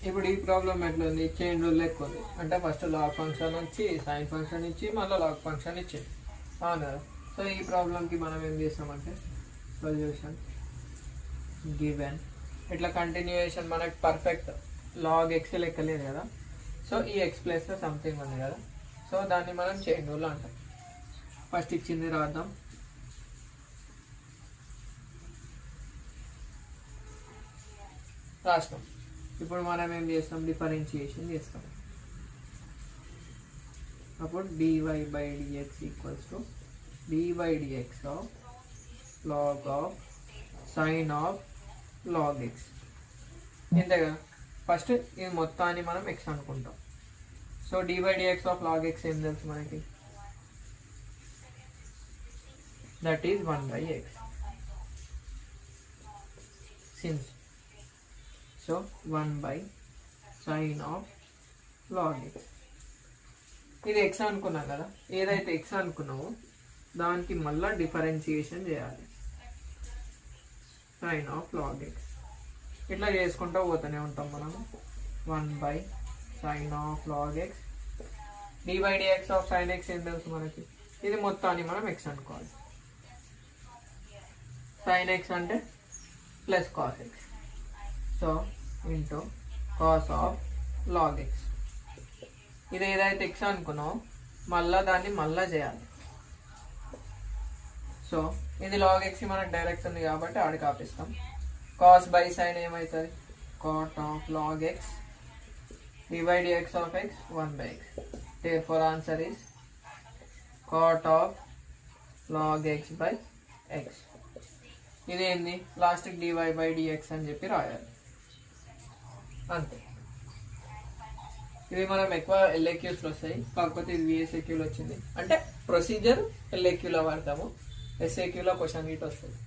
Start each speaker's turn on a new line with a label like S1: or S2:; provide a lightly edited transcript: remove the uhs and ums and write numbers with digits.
S1: ఇప్పుడు ఈ ప్రాబ్లం ఎట్లుంది, చైన్ రూల్ లెక్క ఉంది. అంటే ఫస్ట్ లాగ్ ఫంక్షన్ వచ్చి సైన్ ఫంక్షన్ ఇచ్చి మళ్ళీ లాగ్ ఫంక్షన్ ఇచ్చింది, అవును కదా. సో ఈ ప్రాబ్లంకి మనం ఏం చేస్తామంటే సొల్యూషన్ గివెన్ ఇట్లా కంటిన్యూయేషన్ మనకి పర్ఫెక్ట్ లాగ్ ఎక్స్ లెక్క లేదు కదా. సో ఈ ఎక్స్ ప్లస్లో సంథింగ్ ఉంది కదా, సో దాన్ని మనం చైన్ రూల్ అంటాం. ఫస్ట్ ఇచ్చింది రాద్దాం. రాష్ట్రం. ఇప్పుడు మనం ఏం చేస్తాం, డిఫరెన్షియేషన్ చేస్తాం. అప్పుడు dy/dx equals to dy/dx of log of sine of log x. ఇంతేగా. ఫస్ట్ ఇది మొత్తాన్ని మనం x అనుకుంటాం. So dy/dx of log x ఏం తెలుసు మనకి, that is 1/x. Since so 1/sin of log x. ఇది x అనుకున్నాం కదా, ఏదైతే x అనుకున్నామో దానికి మళ్ళీ డిఫరెన్షియేషన్ చేయాలి, sin ఆఫ్ log x. ఇట్లా చేసుకుంటూ పోతూనే ఉంటాం మనము. 1/sin of log x. dy/dx of sin x ఏం తెలుసు మనకి, ఇది మొత్తాన్ని మనం x అనుకోవాలి. sin x అంటే plus cos x. So into cos of log x. ఇది ఏదైతే x అనుకున్నామో మళ్ళా దాన్ని మళ్ళా చేయాలి. సో ఇది log x మనకు డైరెక్ట్ ఉంది కాబట్టి ఆడికి ఆపిస్తాం. కాస్ బై సైన్ ఏమవుతుంది, cot of log x. dy/dx of x 1/x. therefore answer is cot of log x by x. ఇదేంది, లాస్ట్కి dy/dx అని చెప్పి రాయాలి, అంతే. ఇవి మనం ఎక్కువ LAQs లో వస్తాయి, కాకపోతే ఇది VSAQ లో వచ్చింది. అంటే ప్రొసీజర్ LAQ లో వాడతాము, SAQ లో క్వశ్చన్ గీట్ వస్తుంది.